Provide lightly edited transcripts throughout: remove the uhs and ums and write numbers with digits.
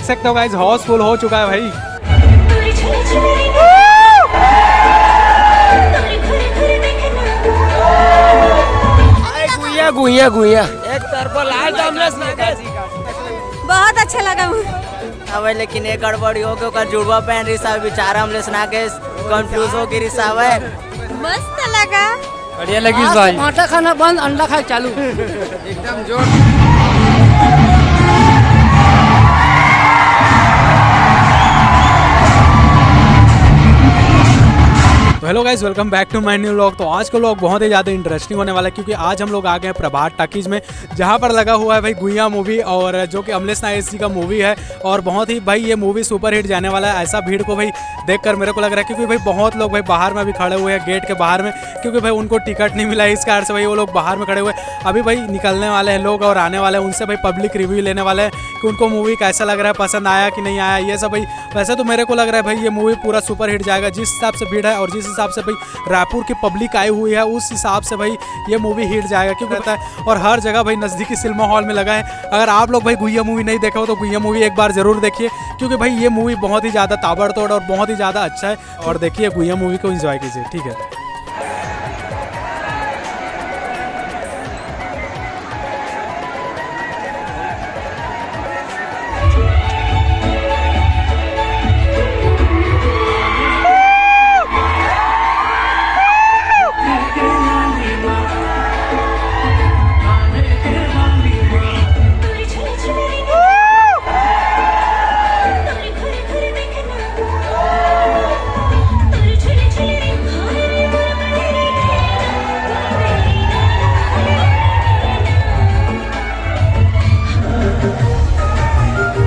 सकते हो गाइस, हाउसफुल हो चुका है भाई। गुइया गुइया गुइया एक तरफ लाल बहुत अच्छा लगा। अब लेकिन एक गड़बड़ी हो गई, ओकर जुड़वा पहन रही साहब, बेचारा हमले सुना के कंफ्यूज हो गई साहब। मस्त लगा, बढ़िया लगी भाई। आटा खाना बंद, अंडा खा चालू। एकदम जोर। तो hello guys, welcome back to my new vlog. तो आज का व्लॉग बहुत ही ज़्यादा इंटरेस्टिंग होने वाला है, क्योंकि आज हम लोग आ गए हैं प्रभात टाकीज में, जहाँ पर लगा हुआ है भाई गुइया मूवी, और जो कि अमलेश नायक जी का मूवी है। और बहुत ही भाई ये मूवी सुपर हिट जाने वाला है, ऐसा भीड़ को भाई देखकर मेरे को लग रहा है, क्योंकि भाई बहुत लोग भाई बाहर में भी खड़े हुए हैं, गेट के बाहर में, क्योंकि भाई उनको टिकट नहीं मिला है, इस कारण से भाई वो लोग बाहर में खड़े हुए हैं। अभी भाई निकलने वाले हैं लोग और आने वाले हैं, उनसे भाई पब्लिक रिव्यू लेने वाले हैं कि उनको मूवी कैसा लग रहा है, पसंद आया कि नहीं आया, ये सब भाई। वैसे तो मेरे को लग रहा है भाई ये मूवी पूरा सुपर हिट जाएगा, जिस हिसाब से भीड़ है और जिस हिसाब से भाई रायपुर की पब्लिक आई हुई है, उस हिसाब से भाई ये मूवी हिट जाएगा, क्योंकि रहता है और हर जगह भाई नज़दीकी सिनेमा हॉल में लगा है। अगर आप लोग भाई गुइया मूवी नहीं देखा हो तो गुइया मूवी एक बार ज़रूर देखिए, क्योंकि भाई ये मूवी बहुत ही ज़्यादा ताबड़तोड़ और बहुत ही ज़्यादा अच्छा है। और देखिए गुइया मूवी को एंजॉय कीजिए, ठीक है।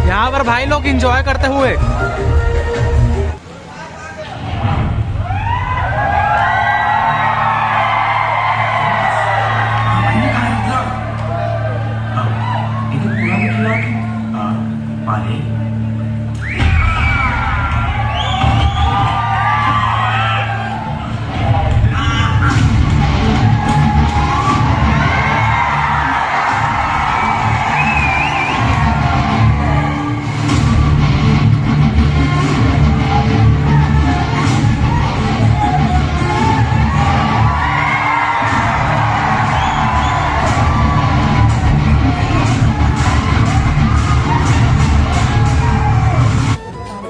यहाँ पर भाई लोग एंजॉय करते हुए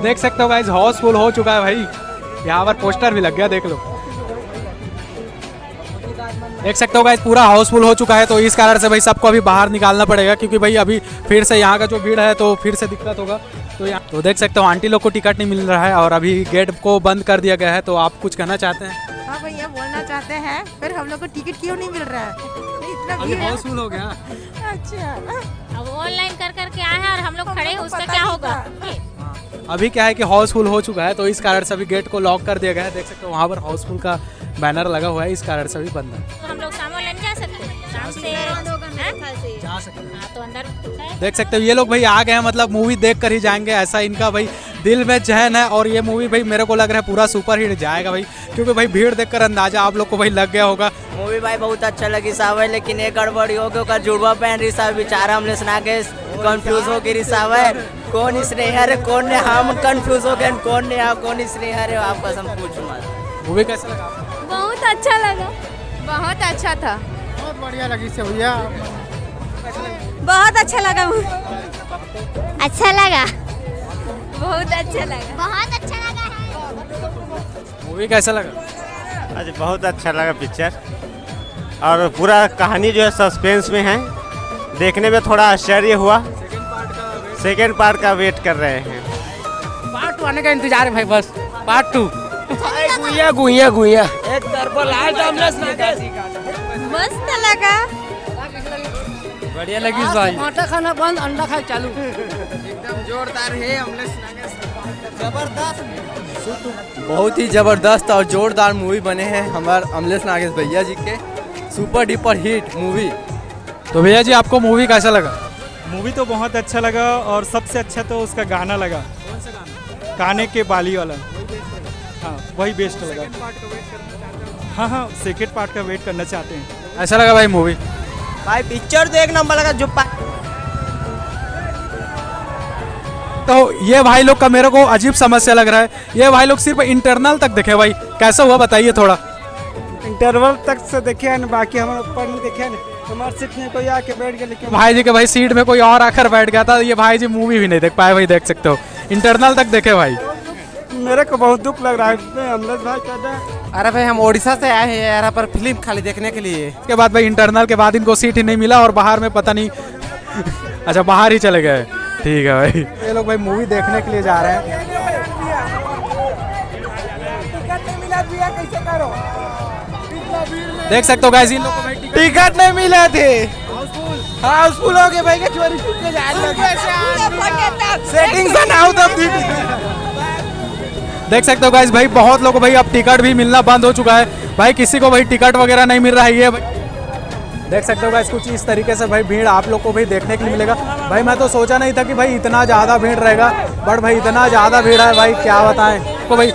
देख सकते हो गाइस, हाउसफुल हो चुका है भाई। यहाँ पर पोस्टर भी लग गया, देख लो। देख सकते हो गाइस, पूरा हाउसफुल हो चुका है, तो इस कारण से भाई सबको अभी बाहर निकालना पड़ेगा, क्योंकि भाई अभी फिर से यहाँ का जो भीड़ है तो फिर से दिक्कत होगा। तो देख सकते हो आंटी लोग को टिकट नहीं मिल रहा है और अभी गेट को बंद कर दिया गया है। तो आप कुछ कहना चाहते हैं? हाँ भैया, बोलना चाहते हैं, फिर हम लोग को टिकट क्यों नहीं मिल रहा है? इतना अभी भीड़ है। हाउसफुल हो गया। अच्छा, अब ऑनलाइन कर करके आए हैं और हम लोग खड़े हैं, उसका क्या होगा? अभी क्या है कि हाउसफुल हो चुका है, तो इस कारण से अभी गेट को लॉक कर दिया गया है। देख सकते हो वहाँ पर हाउसफुल का बैनर लगा हुआ है, इस कारण से अभी बंद है। तो हम लोग शाम ऑनलाइन जा सकते हैं, शाम से जा सकते हैं। हाँ, तो अंदर देख सकते हो ये लोग भाई आ गए हैं, मतलब मूवी देख कर ही जाएंगे, ऐसा इनका भाई दिल में जहन है। और ये मूवी भाई मेरे को लग रहा है पूरा सुपर हिट जाएगा भाई, क्योंकि भाई भीड़ देखकर अंदाजा आप लोग को भाई लग गया होगा। मूवी भाई बहुत अच्छा लगी साहब, लेकिन एक गड़बड़ी हो गई, ओकर जुड़वा पहन रही साहब, बेचारा हमले सुना के कंफ्यूज हो गई साहब। कौन स्नेहा रे कौन ने, हम कंफ्यूज हो गए कौन ने कौन स्नेहा रे, आप कसम पूछ मत। मूवी कैसा लगा? बहुत अच्छा लगा, बहुत अच्छा था, बहुत बढ़िया लगी से भैया। बहुत अच्छा लगा, अच्छा लगा, बहुत अच्छा लगा, बहुत अच्छा लगा है। मूवी कैसा लगा? आज बहुत अच्छा लगा पिक्चर, और पूरा कहानी जो है सस्पेंस में है, देखने में थोड़ा आश्चर्य हुआ। सेकेंड पार्ट का वेट कर रहे हैं। पार्ट 2 आने का इंतजार है भाई, बस पार्ट 2। गुइया गुइया गुइया एक तरफ लाल मस्त लगा, बढ़िया लगी भाई। आटा खाना बंद, अंडा खा चालू। एकदम जोरदार है, अमलेश नायक जबरदस्त, बहुत ही ज़बरदस्त और जोरदार मूवी बने हैं हमारे अमलेश नागेश भैया जी के, सुपर डुपर हिट मूवी। तो भैया जी आपको मूवी कैसा लगा? मूवी तो बहुत अच्छा लगा, और सबसे अच्छा तो उसका गाना लगा। कौन सा गाना? काने के बाली वाला। हाँ, वही बेस्ट लगा। हाँ हाँ, सेकेंड पार्ट का वेट करना चाहते हैं। ऐसा लगा भाई मूवी? भाई पिक्चर तो एक नंबर लगा। जो सकते हो ये भाई लोग का मेरे को अजीब समस्या लग रहा है, ये भाई लोग सिर्फ इंटरनल तक देखे भाई, कैसा हुआ बताइए थोड़ा। इंटरवल तक से देखे हैं, बाकी हम ऊपर नहीं देखे हैं। हमारे सीट में कोई आके बैठ गया, लेकिन भाई जी के भाई सीट में कोई और आकर बैठ गया था, ये भाई जी मूवी भी नहीं देख पाए भाई, देख सकते हो इंटरनल तक देखे भाई। मेरे को बहुत दुख लग रहा है अमलेश भाई का। अरे भाई हम ओडिशा से आए हैं यहाँ पर फिल्म खाली देखने के लिए। उसके बाद भाई इंटरनल के बाद इनको सीट ही नहीं मिला और बाहर में पता नहीं अच्छा बाहर ही चले गए। ठीक है भाई, ये लोग भाई मूवी देखने के लिए जा रहे हैं। देख सकते हो गाइस इन लोगों को भाई टिकट नहीं मिले थे, हाउसफुल हो गए भाई के चोरी छुप सेटिंग सन आउट ऑफ देख सकते हो गाइस भाई बहुत लोगों को भाई अब टिकट भी मिलना बंद हो चुका है भाई, किसी को भाई टिकट वगैरह नहीं मिल रहा है। ये भाई देख सकते हो गाइस कुछ इस तरीके से भाई भीड़ आप लोग को भाई देखने के लिए मिलेगा। भाई मैं तो सोचा नहीं था कि भाई इतना ज़्यादा भीड़ रहेगा, बट भाई इतना ज़्यादा भीड़ है भाई क्या बताएं को भाई।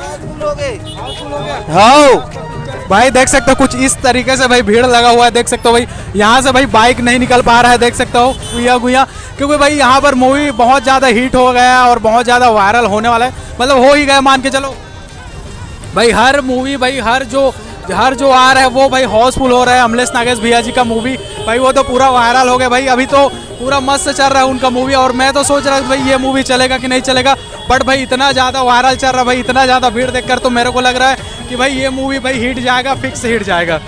हाँ भाई देख सकते हो कुछ इस तरीके से भाई भीड़ लगा हुआ है, देख सकते हो भाई यहाँ से भाई बाइक नहीं निकल पा रहा है, देख सकते हो गुया गुया, क्योंकि भाई यहाँ पर मूवी बहुत ज़्यादा हिट हो गया है और बहुत ज़्यादा वायरल होने वाला है, मतलब हो ही गया मान के चलो भाई। हर मूवी भाई हर जो आ रहा है वो भाई हाउसफुल हो रहा है। अमलेश नागेश भैया जी का मूवी भाई वो तो पूरा वायरल हो गया भाई, अभी तो पूरा मस्त चल रहा है उनका मूवी, और मैं तो सोच रहा था भाई ये मूवी चलेगा कि नहीं चलेगा, बट भाई इतना ज़्यादा वायरल चल रहा है भाई, इतना ज़्यादा भीड़ देखकर तो मेरे को लग रहा है कि भाई ये मूवी भाई हिट जाएगा, फिक्स हिट जाएगा।